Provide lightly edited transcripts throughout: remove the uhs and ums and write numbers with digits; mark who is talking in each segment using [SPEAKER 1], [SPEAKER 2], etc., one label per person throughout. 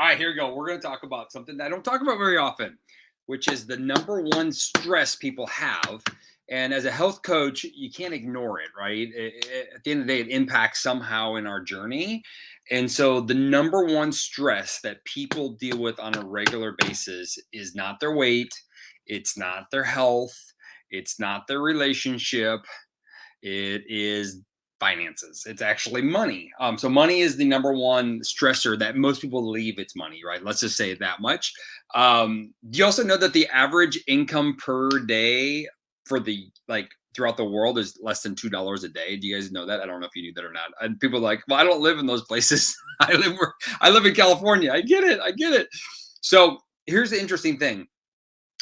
[SPEAKER 1] All right, here we go. We're going to talk about something that I don't talk about very often, which is the number one stress people have. And as a health coach, you can't ignore it, right? At the end of the day, it impacts somehow in our journey. And so, the number one stress that people deal with on a regular basis is not their weight, it's not their health, it's not their relationship, it is finances. It's actually money. So money is the number one stressor that most people leave. It's money, right? Let's just say that much. Do you also know that the average income per day for the like throughout the world is less than $2 a day? Do you guys know that? I don't know if you knew that or not. And people are like, well, I don't live in those places. I live in California. I get it. I get it. So here's the interesting thing.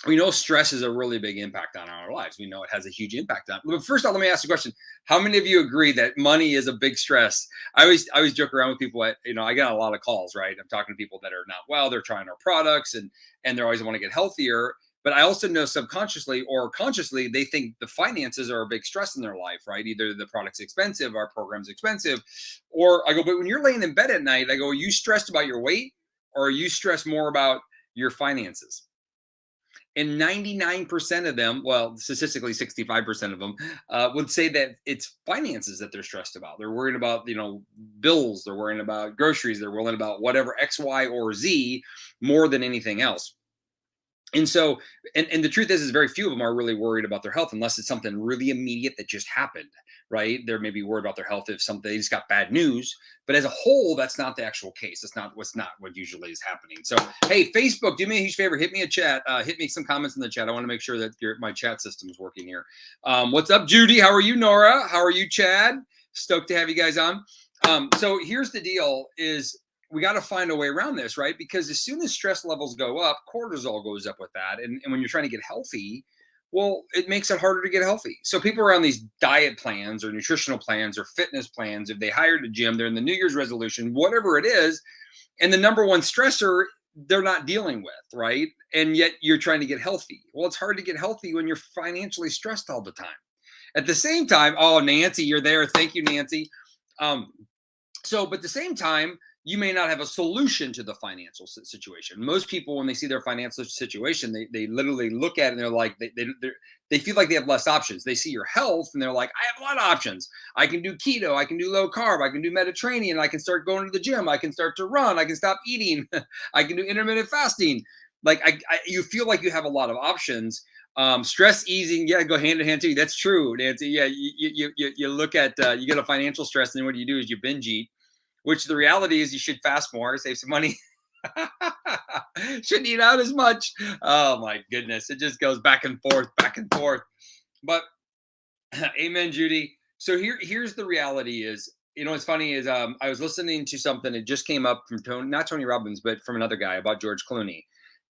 [SPEAKER 1] We know stress is a really big impact on our lives. We know it has a huge impact on. But first off, let me ask you a question: how many of you agree that money is a big stress? I always joke around with people. I get a lot of calls. Right, I'm talking to people that are not well. They're trying our products and they're always want to get healthier. But I also know subconsciously or consciously they think the finances are a big stress in their life. Right, either the product's expensive, our program's expensive, or I go. But when you're laying in bed at night, I go, are you stressed about your weight, or are you stressed more about your finances? And 99% of them, well, statistically 65% of them, would say that it's finances that they're stressed about. They're worried about, bills. They're worrying about groceries. They're worrying about whatever X, Y, or Z more than anything else. And so, and the truth is very few of them are really worried about their health unless it's something really immediate that just happened, right? They're maybe worried about their health if something they just got bad news. But as a whole, that's not the actual case. That's not what usually is happening. So, hey, Facebook, do me a huge favor, hit me a chat, hit me some comments in the chat. I want to make sure that my chat system is working here. What's up, Judy? How are you, Nora? How are you, Chad? Stoked to have you guys on. So here's the deal: is we got to find a way around this, right? Because as soon as stress levels go up, cortisol goes up with that. And when you're trying to get healthy, well, it makes it harder to get healthy. So people are on these diet plans or nutritional plans or fitness plans. If they hired a gym, they're in the New Year's resolution, whatever it is. And the number one stressor they're not dealing with, right? And yet you're trying to get healthy. Well, it's hard to get healthy when you're financially stressed all the time. At the same time, oh, Nancy, you're there. Thank you, Nancy. But at the same time, you may not have a solution to the financial situation. Most people, when they see their financial situation, they literally look at it and they're like, they feel like they have less options. They see your health and they're like, I have a lot of options. I can do keto. I can do low carb. I can do Mediterranean. I can start going to the gym. I can start to run. I can stop eating. I can do intermittent fasting. Like you feel like you have a lot of options. Stress easing, yeah, go hand in hand too. That's true, Nancy. Yeah, you look at you get a financial stress, and then what you do is you binge eat. Which the reality is you should fast more, save some money. Shouldn't eat out as much. Oh my goodness. It just goes back and forth, back and forth. But amen, Judy. So here's the reality is, what's funny is I was listening to something. It just came up from not Tony Robbins, but from another guy about George Clooney.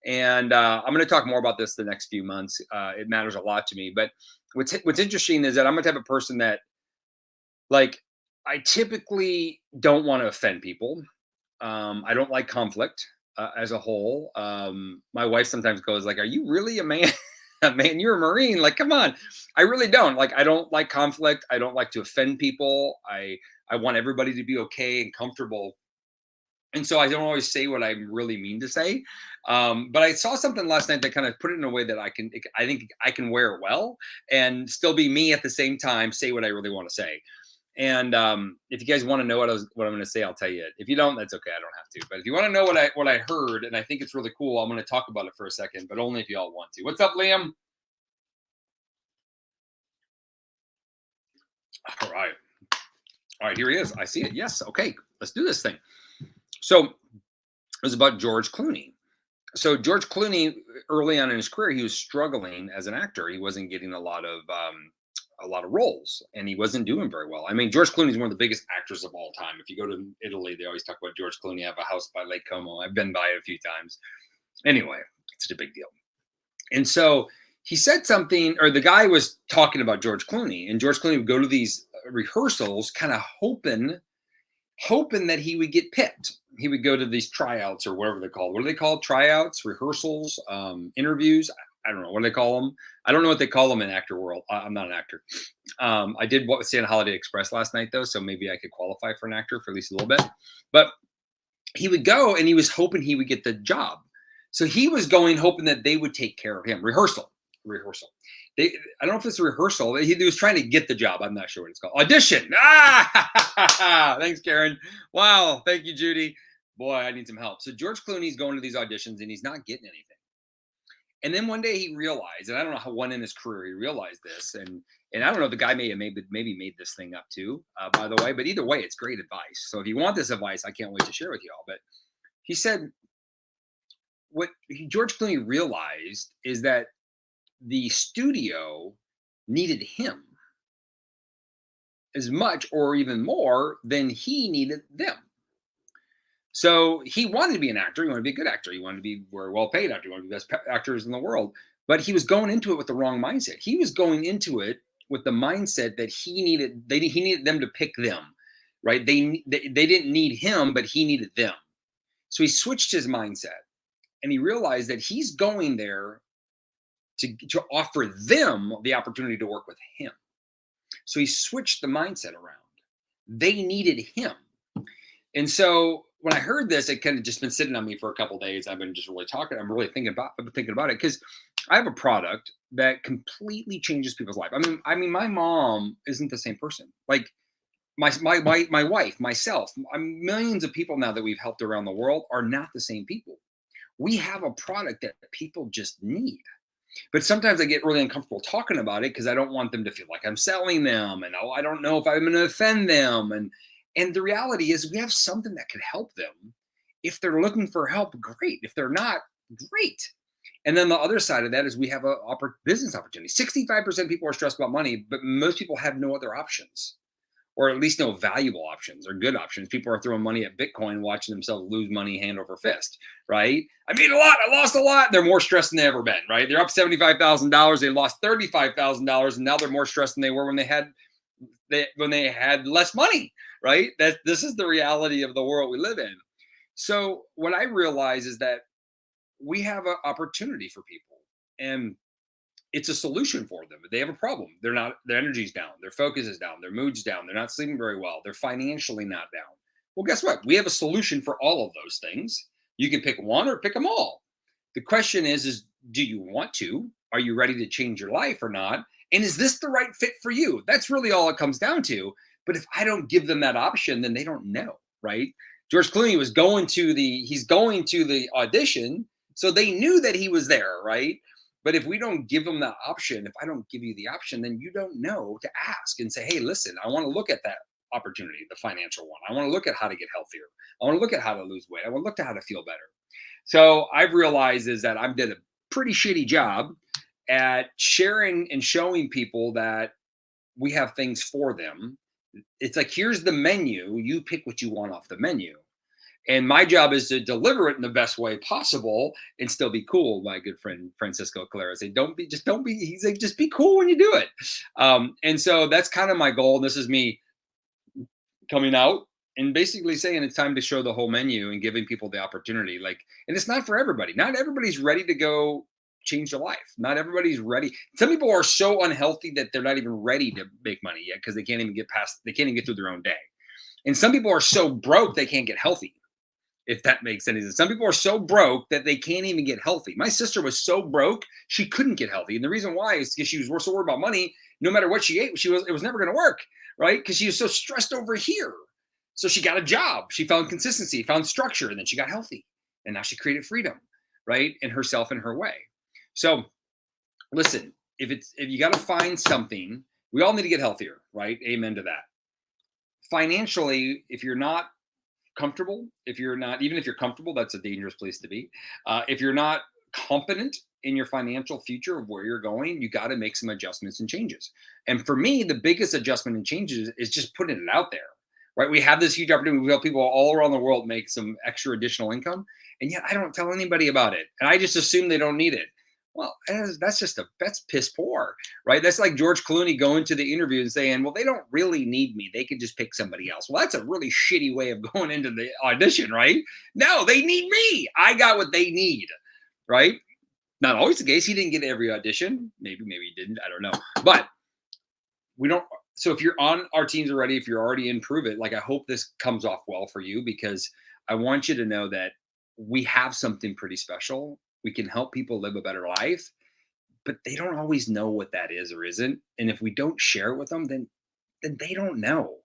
[SPEAKER 1] And I'm going to talk more about this the next few months. It matters a lot to me. But what's interesting is that I'm the type of person that, like, I typically don't want to offend people. I don't like conflict as a whole. My wife sometimes goes like, "Are you really a man? Man, you're a Marine. Like, come on." I really don't. Like, I don't like conflict. I don't like to offend people. I want everybody to be okay and comfortable. And so I don't always say what I really mean to say. But I saw something last night that kind of put it in a way that I think I can wear it well and still be me at the same time, say what I really want to say. And if you guys want to know what I'm going to say, I'll tell you it. If you don't, that's okay. I don't have to. But if you want to know what I heard, and I think it's really cool, I'm going to talk about it for a second, but only if you all want to. What's up, Liam? All right. All right, here he is. I see it. Yes. Okay. Let's do this thing. So it was about George Clooney. So George Clooney, early on in his career, he was struggling as an actor. He wasn't getting a lot of roles, and he wasn't doing very well. I mean, George Clooney is one of the biggest actors of all time. If you go to Italy, they always talk about George Clooney. I have a house by Lake Como. I've been by it a few times. Anyway, it's a big deal. And so he said something, or the guy was talking about George Clooney, and George Clooney would go to these rehearsals, kind of hoping that he would get picked. He would go to these tryouts or whatever they're called. What are they called? Tryouts, rehearsals, interviews. I don't know. What do they call them? I don't know what they call them in actor world. I'm not an actor. I did stay on Holiday Express last night, though, so maybe I could qualify for an actor for at least a little bit. But he would go and he was hoping he would get the job. So he was going hoping that they would take care of him. Rehearsal. They, I don't know if it's a rehearsal. He was trying to get the job. I'm not sure what it's called. Audition. Ah, thanks, Karen. Wow, thank you, Judy. Boy, I need some help. So George Clooney's going to these auditions and he's not getting anything. And then one day he realized, and I don't know how when in his career he realized this, and I don't know, the guy may have maybe made this thing up too, by the way. But either way, it's great advice. So if you want this advice, I can't wait to share with you all. But he said George Clooney realized is that the studio needed him as much or even more than he needed them. So he wanted to be an actor. He wanted to be a good actor. He wanted to be very well paid actor. He wanted to be the best actors in the world. But he was going into it with the wrong mindset. He was going into it with the mindset that he needed them to pick them, right? They didn't need him, but he needed them. So he switched his mindset and he realized that he's going there to offer them the opportunity to work with him. So he switched the mindset around. They needed him. And so when I heard this, it kind of just been sitting on me for a couple of days. I've been just really talking. I'm really thinking about it because I have a product that completely changes people's life. I mean, my mom isn't the same person. Like my wife, myself, millions of people now that we've helped around the world are not the same people. We have a product that people just need. But sometimes I get really uncomfortable talking about it because I don't want them to feel like I'm selling them, and I don't know if I'm going to offend them. And the reality is, we have something that could help them. If they're looking for help, great. If they're not, great. And then the other side of that is we have a business opportunity. 65% of people are stressed about money, but most people have no other options, or at least no valuable options or good options. People are throwing money at Bitcoin, watching themselves lose money hand over fist, right? I made a lot, I lost a lot. They're more stressed than they've ever been, right? They're up $75,000. They lost $35,000, and now they're more stressed than they were when they had less money, right? This is the reality of the world we live in. So what I realize is that we have an opportunity for people, and it's a solution for them. They have a problem. Their energy's down, their focus is down, their mood's down, they're not sleeping very well, they're financially not down. Well, guess what? We have a solution for all of those things. You can pick one or pick them all. The question is do you want to? Are you ready to change your life or not? And is this the right fit for you? That's really all it comes down to. But if I don't give them that option, then they don't know, right? George Clooney he's going to the audition, so they knew that he was there, right? But if we don't give them that option, if I don't give you the option, then you don't know to ask and say, hey, listen, I want to look at that opportunity, the financial one. I want to look at how to get healthier. I want to look at how to lose weight. I want to look at how to feel better. So I've realized is that I've did a pretty shitty job at sharing and showing people that we have things for them. It's like, here's the menu. You pick what you want off the menu. And my job is to deliver it in the best way possible and still be cool. My good friend Francisco Calera said, he's like, just be cool when you do it. And so that's kind of my goal. This is me coming out and basically saying it's time to show the whole menu and giving people the opportunity. Like, and it's not for everybody. Not everybody's ready to go change their life. Not everybody's ready. Some people are so unhealthy that they're not even ready to make money yet because they can't even get through their own day. And some people are so broke they can't get healthy, if that makes any sense. Some people are so broke that they can't even get healthy. My sister was so broke she couldn't get healthy, and the reason why is because she was so worried about money. No matter what she ate, it was never going to work, right? Because she was so stressed over here. So she got a job, she found consistency, found structure, and then she got healthy, and now she created freedom, right, in herself and her way. So, listen, if you got to find something, we all need to get healthier, right? Amen to that. Financially, if you're not comfortable, even if you're comfortable, that's a dangerous place to be. If you're not competent in your financial future of where you're going, you got to make some adjustments and changes. And for me, the biggest adjustment and changes is just putting it out there, right? We have this huge opportunity. We help people all around the world make some extra additional income, and yet I don't tell anybody about it, and I just assume they don't need it. Well, that's piss poor, right? That's like George Clooney going to the interview and saying, well, they don't really need me. They could just pick somebody else. Well, that's a really shitty way of going into the audition, right? No, they need me. I got what they need, right? Not always the case. He didn't get every audition. Maybe he didn't. I don't know. But we don't. So if you're on our teams already, if you're already in Prove It, like I hope this comes off well for you because I want you to know that we have something pretty special. We can help people live a better life, but they don't always know what that is or isn't. And if we don't share it with them, then they don't know.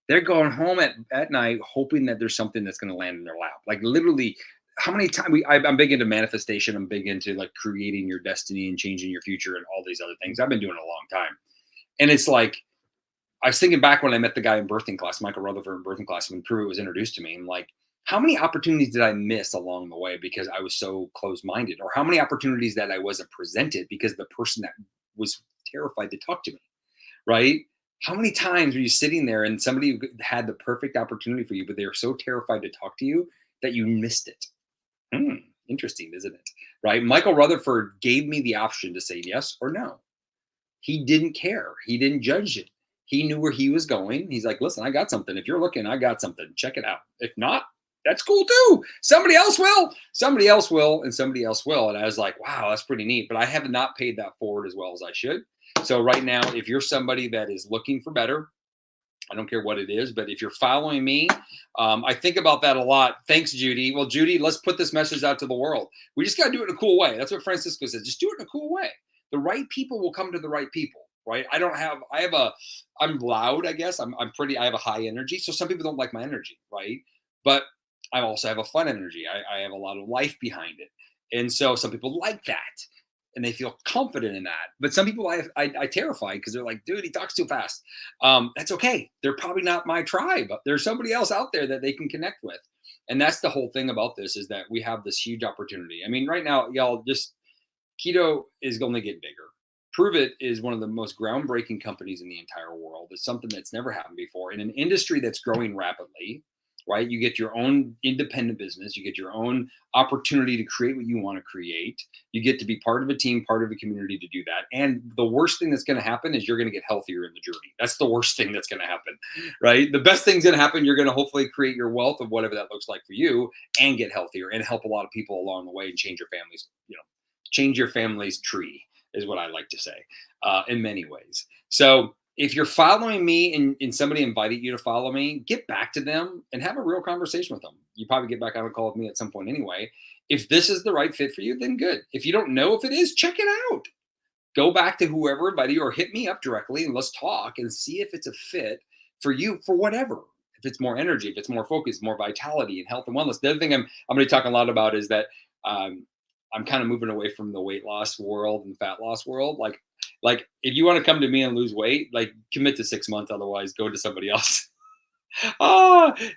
[SPEAKER 1] They're going home at night hoping that there's something that's going to land in their lap. Like literally, how many times I'm big into manifestation. I'm big into like creating your destiny and changing your future and all these other things. I've been doing it a long time. And it's like, I was thinking back when I met the guy in birthing class, Michael Rutherford in birthing class, when Pruitt was introduced to me. I'm like, how many opportunities did I miss along the way because I was so closed minded? Or how many opportunities that I wasn't presented because the person that was terrified to talk to me, right? How many times were you sitting there and somebody had the perfect opportunity for you, but they were so terrified to talk to you that you missed it? Hmm, interesting, isn't it? Right? Michael Rutherford gave me the option to say yes or no. He didn't care. He didn't judge it. He knew where he was going. He's like, listen, I got something. If you're looking, I got something. Check it out. If not, that's cool too. Somebody else will. Somebody else will, and somebody else will. And I was like, wow, that's pretty neat. But I have not paid that forward as well as I should. So right now, if you're somebody that is looking for better, I don't care what it is, but if you're following me, I think about that a lot. Thanks, Judy. Well, Judy, let's put this message out to the world. We just got to do it in a cool way. That's what Francisco said. Just do it in a cool way. The right people will come to the right people, right? I'm loud, I guess. I have a high energy. So some people don't like my energy, right? But I also have a fun energy. I have a lot of life behind it. And so some people like that and they feel confident in that. But some people I terrify because they're like, dude, he talks too fast. That's okay. They're probably not my tribe. There's somebody else out there that they can connect with. And that's the whole thing about this is that we have this huge opportunity. I mean, right now, y'all, just keto is going to get bigger. Prove It is one of the most groundbreaking companies in the entire world. It's something that's never happened before in an industry that's growing rapidly, right? You get your own independent business, you get your own opportunity to create what you want to create. You get to be part of a team, part of a community to do that. And the worst thing that's going to happen is you're going to get healthier in the journey. That's the worst thing that's going to happen, right? The best thing's going to happen, you're going to hopefully create your wealth of whatever that looks like for you and get healthier and help a lot of people along the way and change your family's, change your family's tree is what I like to say in many ways. So if you're following me and somebody invited you to follow me, get back to them and have a real conversation with them. You probably get back on a call with me at some point anyway. If this is the right fit for you, then good. If you don't know if it is, check it out. Go back to whoever invited you or hit me up directly and let's talk and see if it's a fit for you for whatever. If it's more energy, if it's more focus, more vitality and health and wellness. The other thing I'm going to talk a lot about is that I'm kind of moving away from the weight loss world and fat loss world. Like if you want to come to me and lose weight, like commit to 6 months. Otherwise, go to somebody else.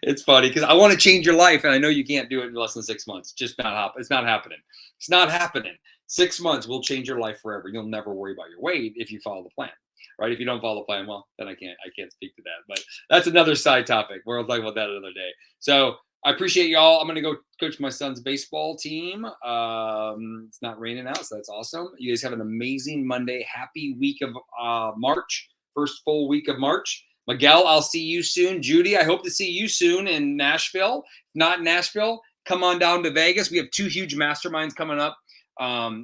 [SPEAKER 1] It's funny because I want to change your life, and I know you can't do it in less than 6 months. Just not happen. It's not happening. It's not happening. 6 months will change your life forever. You'll never worry about your weight if you follow the plan. Right? If you don't follow the plan, well, then I can't speak to that. But that's another side topic. We'll talk about that another day. So I appreciate y'all. I'm going to go coach my son's baseball team. It's not raining out, so that's awesome. You guys have an amazing Monday. Happy week of March. First full week of March. Miguel, I'll see you soon. Judy, I hope to see you soon in Nashville. Not Nashville, come on down to Vegas. We have 2 huge masterminds coming up.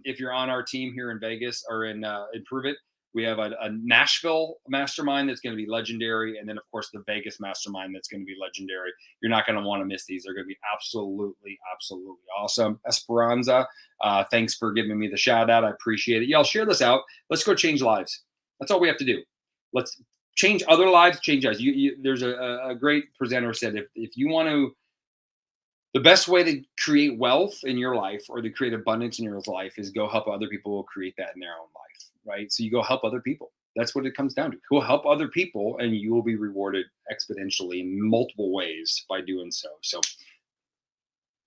[SPEAKER 1] If you're on our team here in Vegas or in Prove It, we have a Nashville mastermind that's going to be legendary. And then, of course, the Vegas mastermind that's going to be legendary. You're not going to want to miss these. They're going to be absolutely, absolutely awesome. Esperanza, thanks for giving me the shout out. I appreciate it. Y'all share this out. Let's go change lives. That's all we have to do. Let's change other lives, change us. There's a great presenter said, if you want to, the best way to create wealth in your life or to create abundance in your life is go help other people create that in their own life, right? So you go help other people. That's what it comes down to. Go help other people and you will be rewarded exponentially in multiple ways by doing so. So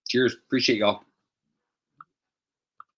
[SPEAKER 1] cheers. Appreciate y'all.